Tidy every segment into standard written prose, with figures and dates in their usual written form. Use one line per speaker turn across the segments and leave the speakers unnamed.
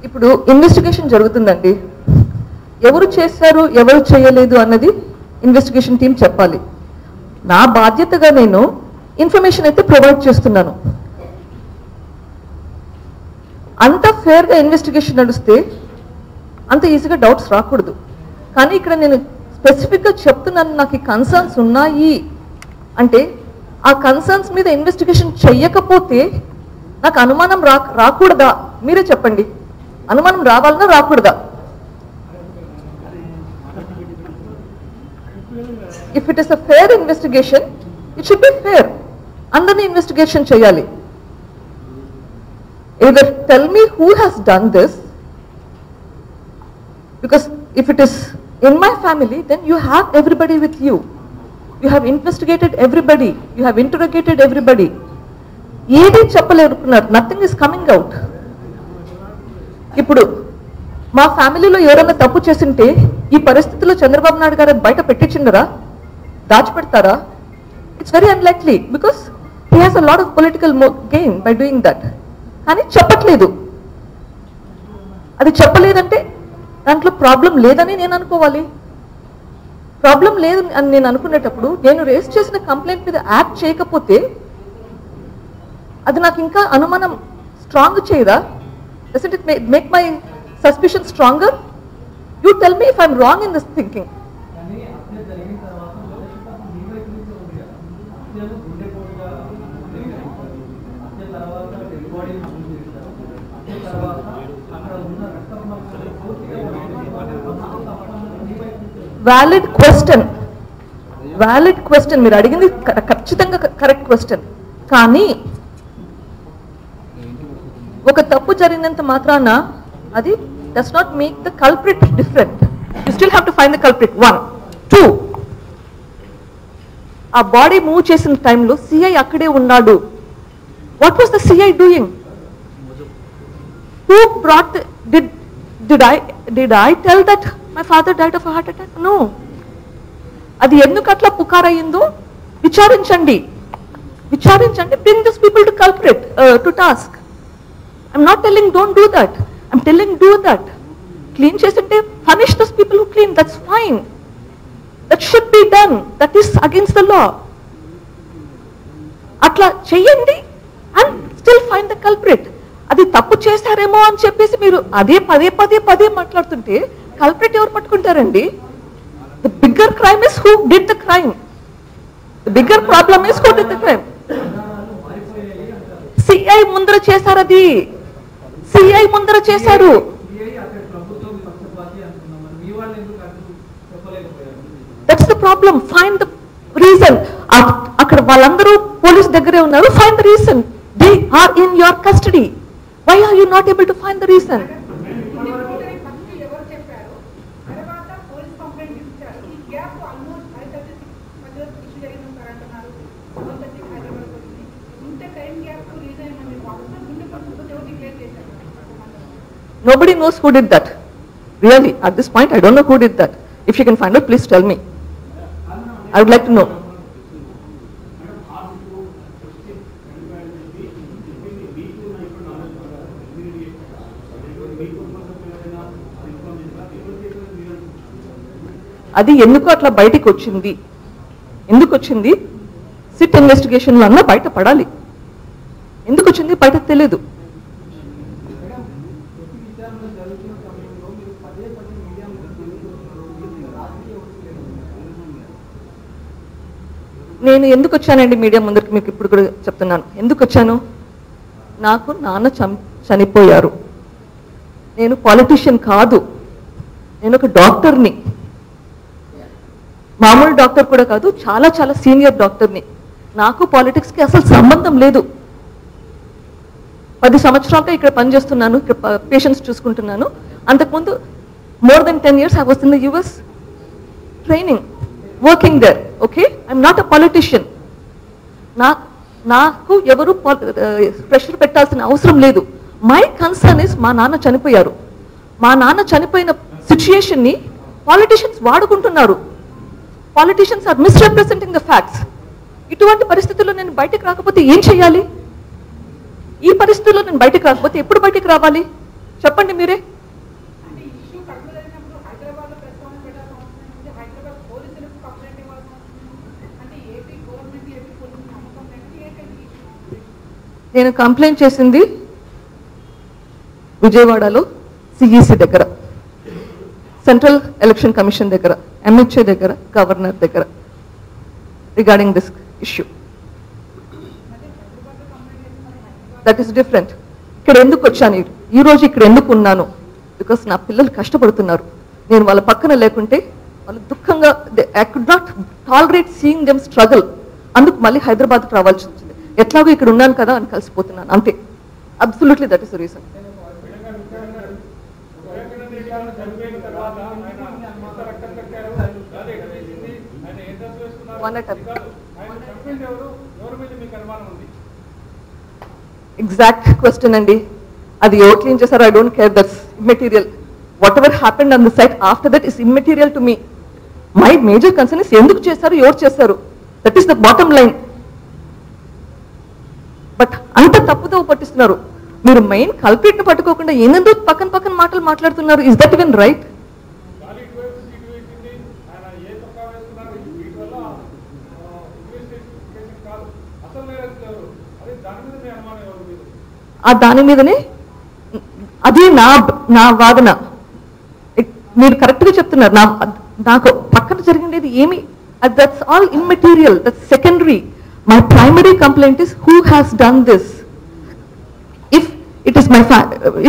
ఇప్పుడు ఇన్వెస్టిగేషన్ జరుగుతుందండి. ఎవరు చేశారు ఎవరు చేయలేదు అన్నది ఇన్వెస్టిగేషన్ టీం చెప్పాలి. నా బాధ్యతగా నేను ఇన్ఫర్మేషన్ అయితే ప్రొవైడ్ చేస్తున్నాను. అంత ఫేర్గా ఇన్వెస్టిగేషన్ నడిస్తే అంత ఈజీగా డౌట్స్ రాకూడదు. కానీ ఇక్కడ నేను స్పెసిఫిక్గా చెప్తున్నాను, నాకు ఈ కన్సర్న్స్ ఉన్నాయి అంటే ఆ కన్సర్న్స్ మీద ఇన్వెస్టిగేషన్ చెయ్యకపోతే నాకు అనుమానం రాకూడదా? మీరే చెప్పండి. అనుమానం రావాలన్నా రాకూడదా? If it is a fair investigation, it should be fair. అందరినీ ఇన్వెస్టిగేషన్ చేయాలి. Either tell me who has done this, because if it is in my family, then you have everybody with you. You have investigated everybody. You have interrogated everybody. ఏది చెప్పలేరుకున్నారు. Nothing is coming out. ఇప్పుడు మా ఫ్యామిలీలో ఎవరైనా తప్పు చేసింటే ఈ పరిస్థితిలో చంద్రబాబు నాయుడు గారు బయట పెట్టించిండరా? దాచిపెడతారా? It's very unlikely because he has a lot of political gain by doing that. కానీ చెప్పట్లేదు. అది చెప్పలేదంటే దాంట్లో ప్రాబ్లం లేదని నేను అనుకోవాలి. ప్రాబ్లం లేదు అని నేను అనుకునేటప్పుడు నేను రేస్ చేసిన కంప్లైంట్ మీద యాక్ట్ చేయకపోతే అది నాకు ఇంకా అనుమానం స్ట్రాంగ్ చేయదా? Doesn't it make my suspicion stronger? You tell me if I'm wrong in this thinking. Valid question మీరు అడిగింది ఖచ్చితంగా కరెక్ట్ క్వశ్చన్. కానీ ఒక తప్పు జరిగినంత మాత్రాన అది does not make the culprit different. You still have to find the culprit. 1, 2, ఆ body move చేసిన టైంలో సిఐ అక్కడే ఉన్నాడు. What was the CI doing? Who brought did I tell that my father died of a heart attack? No. అది ఎందుకు అట్లా పుకారయ్యిందో విచారించండి. Bring these people to culprit, to task. I'm not telling don't do that. I'm telling do that. Clean చేస్తుంటే punish those people who clean. That's fine. That should be done. That is against the law. అట్లా చెయ్యండి and still find the culprit. అది తప్పు చేశారేమో అని చెప్పేసి మీరు అదే పదే మాట్లాడుతుంటే కల్ప్రిట్ ఎవరు పట్టుకుంటారండి? The bigger crime is who did the crime. The bigger problem is who did the crime. CI ముందర చేశారు. అది సిఐ ముందర చేశారు. That's the problem. Find the reason. అక్కడ వాళ్ళందరూ పోలీస్ దగ్గరే ఉన్నారు. Find the reason. They are in your custody. Why are you not able to find the reason? Nobody knows who did that. Really, at this point, I don't know who did that. If you can find out, please tell me. I would like to know. అది ఎందుకు అట్లా బయటికి వచ్చింది? ఎందుకు వచ్చింది? SIT ఇన్వెస్టిగేషన్లో అన్నా బయట పడాలి. ఎందుకు వచ్చింది బయటకు తెలియదు. నేను ఎందుకు వచ్చానండి మీడియా ముందరికి? మీకు ఇప్పుడు కూడా చెప్తున్నాను ఎందుకు వచ్చాను. నాకు నాన్న చనిపోయారు. నేను పాలిటిషియన్ కాదు. నేను ఒక డాక్టర్ని. మామూలు డాక్టర్ కూడా కాదు, చాలా సీనియర్ డాక్టర్ని. నాకు పాలిటిక్స్కి అసలు సంబంధం లేదు. 10 సంవత్సరాలుగా ఇక్కడ పనిచేస్తున్నాను. ఇక్కడ పేషెంట్స్ చూసుకుంటున్నాను. అంతకుముందు more than 10 years I was in the US training, working there. Okay, I'm not a politician. నాకు ఎవరు ప్రెషర్ పెట్టాల్సిన అవసరం లేదు. మై కన్సర్న్ ఇస్ మా నాన్న చనిపోయారు. మా నాన్న చనిపోయిన సిచ్యుయేషన్ని పాలిటిషియన్స్ వాడుకుంటున్నారు. Politicians are misrepresenting the facts. ఇటువంటి పరిస్థితుల్లో నేను బయటకు రాకపోతే ఏం చేయాలి? ఈ పరిస్థితుల్లో నేను బయటకు రాకపోతే ఎప్పుడు బయటకు రావాలి? చెప్పండి మీరే. నేను కంప్లైంట్ చేసింది విజయవాడలో సిఈసి దగ్గర, సెంట్రల్ ఎలక్షన్ కమిషన్ దగ్గర, ఎంహెచ్ఏ దగ్గర, గవర్నర్ దగ్గర regarding this issue. That is different. ఇక్కడ ఎందుకు వచ్చాను, ఈ రోజు ఇక్కడ ఎందుకు ఉన్నాను? బికాస్ నా పిల్లలు కష్టపడుతున్నారు. నేను వాళ్ళ పక్కన లేకుంటే వాళ్ళు దుఃఖంగా, I could not tolerate seeing them struggle. అందుకు మళ్ళీ హైదరాబాద్కి రావాల్సి వచ్చింది. ఎట్లాగో ఇక్కడ ఉన్నాను కదా అని కలిసిపోతున్నాను అంతే. Absolutely that is the reason. Exact question అండి. అది ఎవరు క్లీన్ చేశారో I don't care, that's immaterial. Whatever happened on the site after that is immaterial to me. My major concern is ఎందుకు చేశారు, ఎవరు చేశారు, that is the bottom line. But అంత తప్పుదో పట్టిస్తున్నారు. మీరు మెయిన్ కల్ప్రిట్ ని పట్టుకోకుండా ఏందో పక్కన పక్కన మాటలు మాట్లాడుతున్నారు. Is that even right? ఆ దాని మీదనే అది నా వాదన. మీరు కరెక్ట్ గా చెప్తున్నారు. నాకు పక్కన జరిగింది ఏమి, that's all immaterial, that's secondary. My primary complaint is who has done this. If it is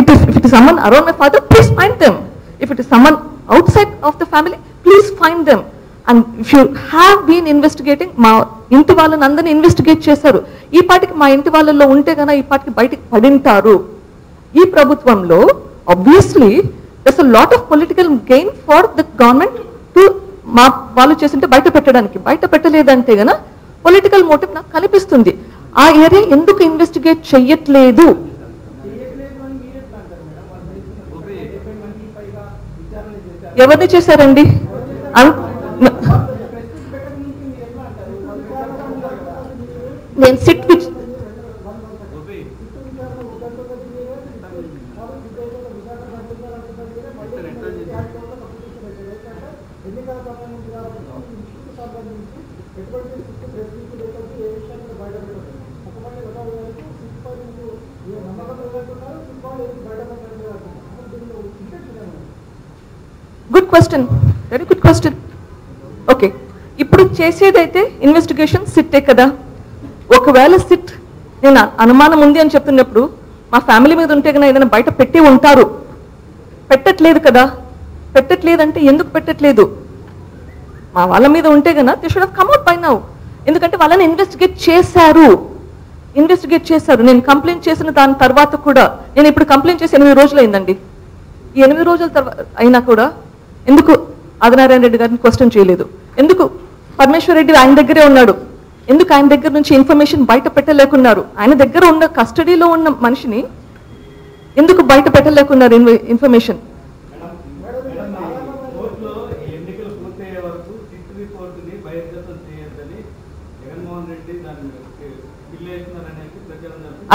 if it is someone around my father, please find them. If it is someone outside of the family, please find them. And if you have been investigating, మా ఇంటి వాళ్ళని అందరినీ investigate చేశారు. ఈ పాటికి మా ఇంటి వాళ్ళల్లో ఉంటే కన్నా ఈ పాటికి బయటికి పడింటారు. ఈ ప్రభుత్వంలో obviously there's a lot of political gain for the government to మా వాళ్ళు చేసింటే బయట పెట్టడానికి. బయట పెట్టలేదంటే గన పొలిటికల్ మోటివ్ నాకు కనిపిస్తుంది. ఆ ఏరియా ఎందుకు ఇన్వెస్టిగేట్ చెయ్యట్లేదు? ఎవరిని చేశారండి? నేను SIT good question, very good question. Okay, ఇప్పుడు చేసేదైతే ఇన్వెస్టిగేషన్ సిట్టే కదా. ఒకవేళ సిట్ నేను అనుమానం ఉంది అని చెప్తున్నప్పుడు మా ఫ్యామిలీ మీద ఉంటే కన్నా ఏదైనా బయట పెట్టి ఉంటారు. పెట్టట్లేదు కదా. పెట్టట్లేదంటే ఎందుకు పెట్టట్లేదు? మా వాళ్ళ మీద ఉంటే కన్నా they should have come out by now. ఎందుకంటే వాళ్ళని ఇన్వెస్టిగేట్ చేశారు. నేను కంప్లైంట్ చేసిన దాని తర్వాత కూడా, నేను ఇప్పుడు కంప్లైంట్ చేసి 8 రోజులు అయిందండి. ఈ 8 రోజుల తర్వాత అయినా కూడా ఎందుకు ఆదినారాయణ రెడ్డి గారిని క్వశ్చన్ చేయలేదు? ఎందుకు పరమేశ్వర్ రెడ్డి ఆయన దగ్గరే ఉన్నాడు? ఎందుకు ఆయన దగ్గర నుంచి ఇన్ఫర్మేషన్ బయట పెట్టలేకున్నారు? ఆయన దగ్గర ఉన్న కస్టడీలో ఉన్న మనిషిని ఎందుకు బయట పెట్టలేకున్నారు ఇన్ఫర్మేషన్?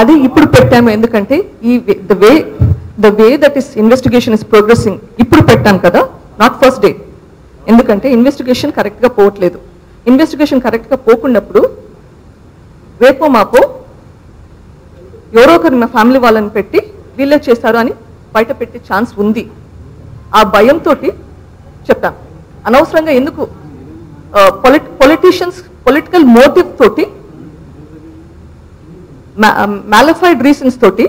అది ఇప్పుడు పెట్టాము. ఎందుకంటే ఈ the way that is investigation is progressing ఇప్పుడు పెట్టాం కదా, నాట్ ఫస్ట్ డే. ఎందుకంటే ఇన్వెస్టిగేషన్ కరెక్ట్గా పోవట్లేదు. ఇన్వెస్టిగేషన్ కరెక్ట్గా పోకున్నప్పుడు రేపో మాపో ఎవరో ఒకరు మా ఫ్యామిలీ వాళ్ళని పెట్టి వీళ్ళే చేశారు అని బయట పెట్టే ఛాన్స్ ఉంది. ఆ భయంతో చెప్పాం. అనవసరంగా ఎందుకు పొలిటీషియన్స్ పొలిటికల్ మోటివ్ తోటి, మ్యాలిఫైడ్ రీజన్స్ తోటి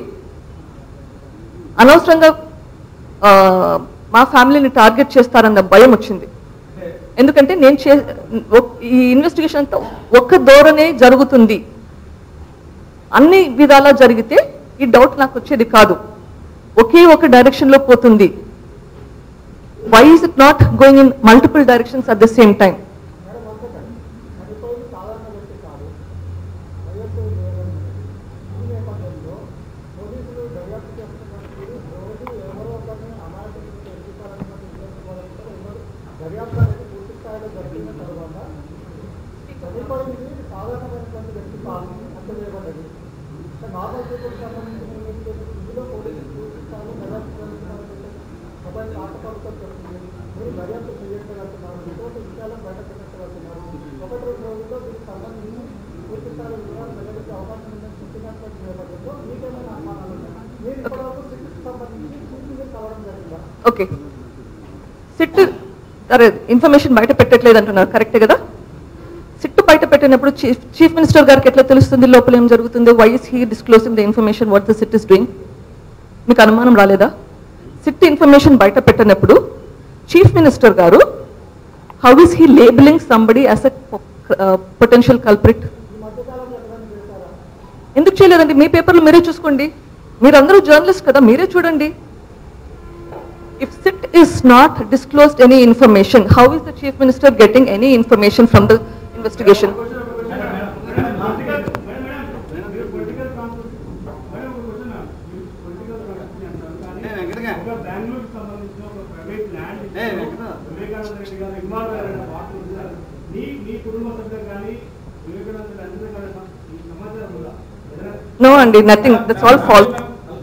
అనవసరంగా మా ఫ్యామిలీని టార్గెట్ చేస్తారన్న భయం వచ్చింది. ఎందుకంటే ఈ ఇన్వెస్టిగేషన్ అంతా ఒక్క ధోరణే జరుగుతుంది. అన్ని విధాలా జరిగితే ఈ డౌట్ నాకు వచ్చేది కాదు. ఒకే ఒక డైరెక్షన్లో పోతుంది. Why is it not going in multiple directions at the same time? Okay, SIT అరే ఇన్ఫర్మేషన్ బయట పెట్టట్లేదు అంటున్నారు, కరెక్టే కదా? సిట్ బయట పెట్టినప్పుడు చీఫ్ మినిస్టర్ గారికి ఎట్లా తెలుస్తుంది లోపల ఏం జరుగుతుందో? Why is he disclosing the information what the SIT is doing? మీకు అనుమానం రాలేదా? సిట్ ఇన్ఫర్మేషన్ బయట పెట్టినప్పుడు చీఫ్ మినిస్టర్ గారు how is he labelling somebody as a potential culprit? ఎందుకు చేయలేదండి? మీ పేపర్లు మీరే చూసుకోండి, మీరందరూ జర్నలిస్ట్ కదా, మీరే చూడండి. If SIT is not disclosed any information, how is the Chief Minister getting any information from the investigation? No, Andy, nothing. That's all false.